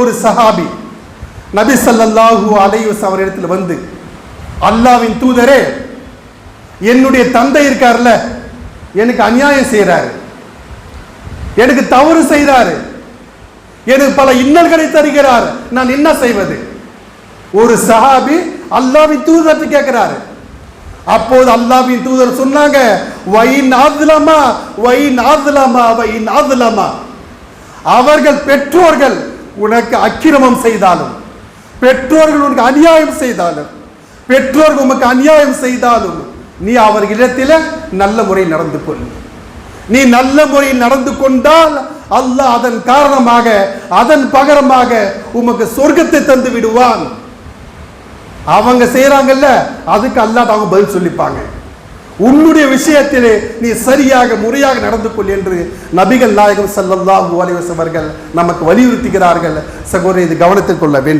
ஒரு சஹாபி நபி ஸல்லல்லாஹு அலைஹி வஸல்லம் அவரிடத்தில் வந்து, அல்லாஹ்வின் தூதரே, என்னுடைய தந்தை இருக்கார்ல, எனக்கு அநியாயம் செய்கிறாரு, எனக்கு தவறு செய்கிறாரு, எனக்கு பல இன்னல்களை தருகிறார், நான் என்ன செய்வது? ஒரு சஹாபி அல்லாஹ்வின் தூதர்கிட்ட கேட்கிறாரு. அப்போது அல்லாஹ்வின் தூதர் சொன்னாங்க, வைன் அஸ்லமா வைன் அஸ்லமா வைன் அஸ்லமா, அவர்கள் பெற்றோர்கள் உனக்கு அக்கிரமம் செய்தாலும், பெற்றோர்கள் உனக்கு அநியாயம் செய்தாலும், பெற்றோர்கள் உனக்கு அநியாயம் செய்தாலும் நீ அவர்களிடத்தில் நல்ல முறையில் நடந்து கொள். நீ நல்ல முறையில் நடந்து கொண்டால் அல்லாஹ் அதன் காரணமாக அதன் பகரமாக உமக்கு சொர்க்கத்தை தந்து விடுவான். அவங்க செய்யறாங்கல்ல, அதுக்கு அல்லாஹ் அவங்க பதில் சொல்லிப்பாங்க. உன்னுடைய விஷயத்திலே நீ சரியாக முறையாக நடந்து கொள் என்று நபிகள் நாயகம் ஸல்லல்லாஹு அலைஹி வஸல்லம் அவர்கள் நமக்கு வலியுறுத்துகிறார்கள். சகோதரர், இது கவனத்தில் கொள்ள வேண்டும்.